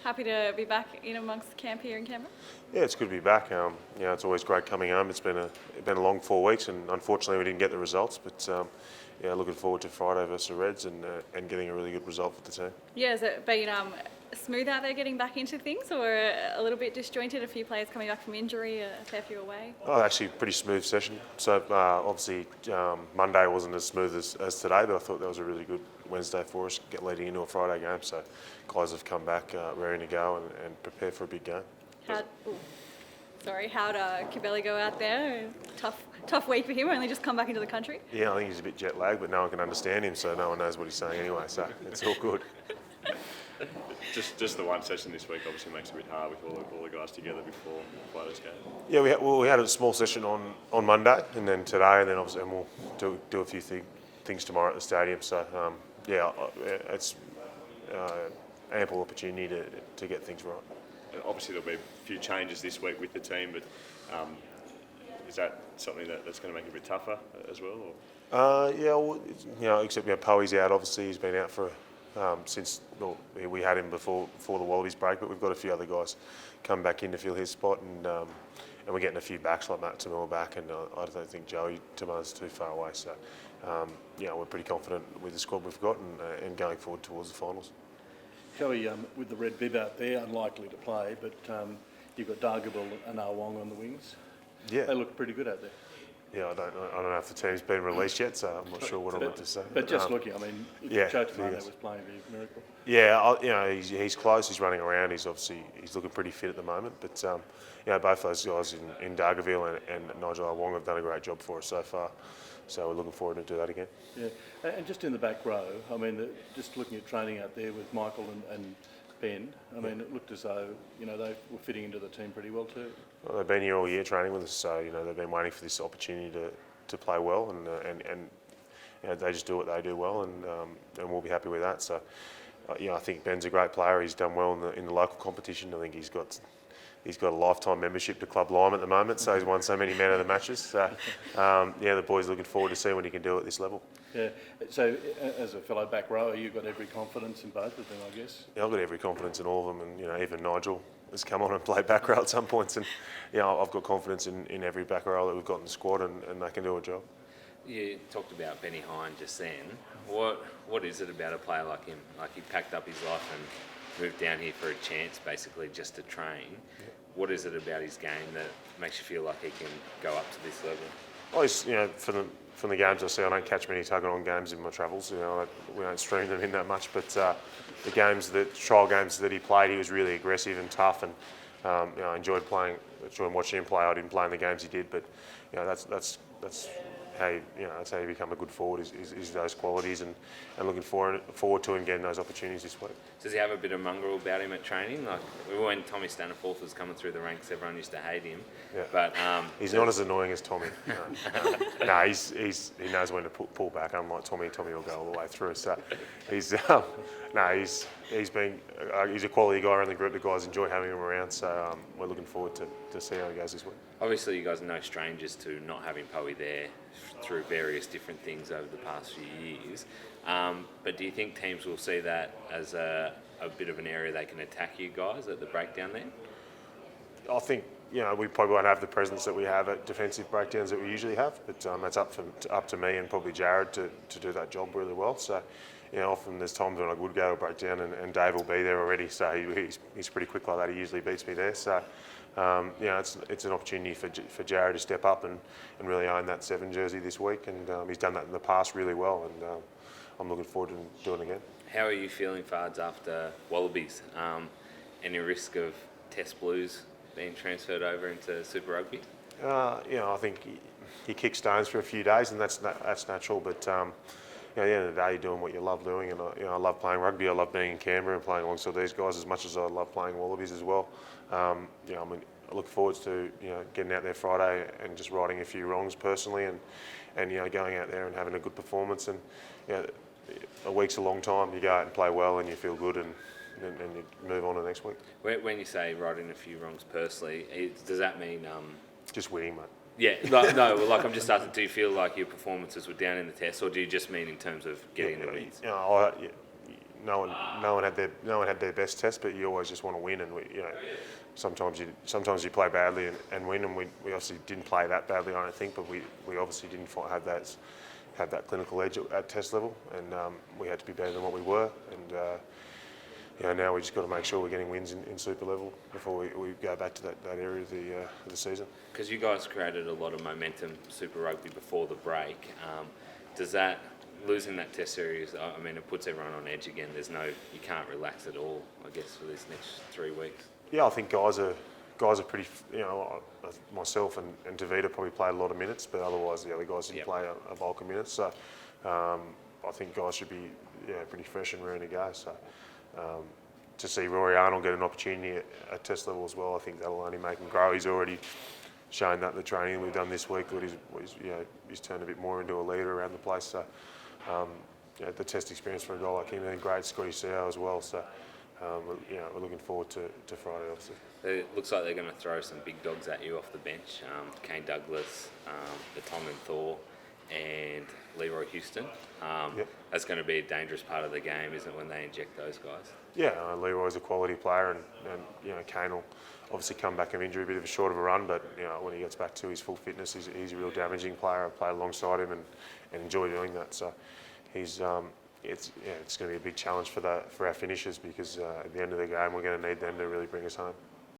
Happy to be back in amongst the camp here in Canberra? Yeah, it's good to be back. It's always great coming home. It's been a long 4 weeks, and unfortunately we didn't get the results. But looking forward to Friday versus the Reds and getting a really good result for the team. Yeah, has it been smooth out there getting back into things, or a little bit disjointed? A few players coming back from injury, a fair few away. Oh, actually, pretty smooth session. So obviously Monday wasn't as smooth as today, but I thought that was a really good Wednesday for us, leading into a Friday game. So guys have come back raring to go and prepare for a big game. How'd Cabelli go out there? Tough week for him. Only just come back into the country. Yeah, I think he's a bit jet lagged, but no one can understand him, so no one knows what he's saying anyway. So it's all good. Just the one session this week obviously makes it a bit hard with all the guys together before the players game. Yeah, we had a small session on Monday, and then today, and then obviously we'll do a few things tomorrow at the stadium. So it's ample opportunity to get things right. And obviously there'll be a few changes this week with the team, but is that something that's going to make it a bit tougher as well? Or? Except Poey's out. Obviously, he's been out for we had him before the Wallabies break, but we've got a few other guys come back in to fill his spot, and we're getting a few backs like Matt Tamil back, and I don't think Joey Tamar's too far away. So we're pretty confident with the squad we've got and going forward towards the finals. Joey, with the red bib out there, unlikely to play, but you've got Dargaville and Awong on the wings. Yeah, they look pretty good out there. Yeah, I don't know if the team's been released yet, so I'm not sure what I'm meant to say. But just looking, I mean, Joe Tamardo was playing a miracle. Yeah, he's close. He's running around. He's looking pretty fit at the moment. But both those guys in Dargaville and Nigel Awong have done a great job for us so far. So we're looking forward to do that again. Yeah, and just in the back row, I mean, just looking at training out there with Michael and Ben, I mean, it looked as though they were fitting into the team pretty well too. Well, they've been here all year training with us, so they've been waiting for this opportunity to play well, and they just do what they do well, and we'll be happy with that. So, I think Ben's a great player. He's done well in the local competition. I think he's got a lifetime membership to Club Lime at the moment, so he's won so many man of the matches. So, the boys looking forward to seeing what he can do at this level. Yeah. So, as a fellow back rower, you've got every confidence in both of them, I guess. Yeah, I've got every confidence in all of them, and even Nigel has come on and played back row at some points, and I've got confidence in every back row that we've got in the squad, and they can do a job. You talked about Benny Hine just then. What is it about a player like him? Like, he packed up his life and moved down here for a chance, basically just to train. Yeah. What is it about his game that makes you feel like he can go up to this level? Well, from the games I see, I don't catch many Tuggeron games in my travels. We don't stream them in that much, but the trial games that he played, he was really aggressive and tough, and I enjoyed watching him play. I didn't play in the games he did, but that's how you become a good forward is those qualities, and looking forward to him getting those opportunities this week. Does he have a bit of mongrel about him at training? Like, when Tommy Staniforth was coming through the ranks, everyone used to hate him. Yeah. But he's not as annoying as Tommy. No, he knows when to pull back. Unlike Tommy will go all the way through. So he's a quality guy around the group. The guys enjoy having him around. So we're looking forward to see how he goes this week. Obviously, you guys are no strangers to not having Poey there through various different things over the past few years. But do you think teams will see that as a bit of an area they can attack you guys at the breakdown then? I think we probably won't have the presence that we have at defensive breakdowns that we usually have, but that's up to me and probably Jared to do that job really well. So often there's times when I would go to a breakdown and Dave will be there already, so he's pretty quick like that. He usually beats me there. So it's an opportunity for Jared to step up and really own that 7 jersey this week, and he's done that in the past really well, and I'm looking forward to doing it again. How are you feeling, Fards, after Wallabies? Any risk of Test Blues being transferred over into Super Rugby? I think he kicked stones for a few days, and that's natural. But at the end of the day, you're doing what you love doing, and I love playing rugby. I love being in Canberra and playing alongside these guys as much as I love playing Wallabies as well. I look forward to getting out there Friday and just righting a few wrongs personally, and going out there and having a good performance. And a week's a long time. You go out and play well, and you feel good, and you move on to the next week. When you say righting a few wrongs personally, does that mean just winning, mate? Yeah, I'm just asking, do you feel like your performances were down in the test, or do you just mean in terms of getting the wins? no one had their best test, but you always just want to win, and sometimes you play badly and win, and we obviously didn't play that badly, I don't think, but we obviously didn't have that clinical edge at test level, and we had to be better than what we were, and now we just got to make sure we're getting wins in super level before we go back to that area of the season. Because you guys created a lot of momentum Super Rugby before the break. Does that, losing that test series, I mean, it puts everyone on edge again. You can't relax at all, I guess, for this next 3 weeks. Yeah, I think guys are pretty, myself and Davida probably played a lot of minutes, but otherwise the other guys didn't play a bulk of minutes. So I think guys should be pretty fresh and raring to go. So to see Rory Arnold get an opportunity at test level as well, I think that'll only make him grow. He's already shown that the training we've done this week, that he's turned a bit more into a leader around the place. So the test experience for a guy like him, and great Scotty Seo as well. So we're looking forward to Friday, obviously. It looks like they're going to throw some big dogs at you off the bench. Kane Douglas, the Tomlin Thor, and Leroy Houston. That's going to be a dangerous part of the game, isn't it, when they inject those guys? Yeah, Leroy's a quality player, and Kane will obviously come back from injury, a bit of a short of a run, but when he gets back to his full fitness, he's a real damaging player. I play alongside him and enjoy doing that. So it's going to be a big challenge for our finishers, because at the end of the game we're going to need them to really bring us home.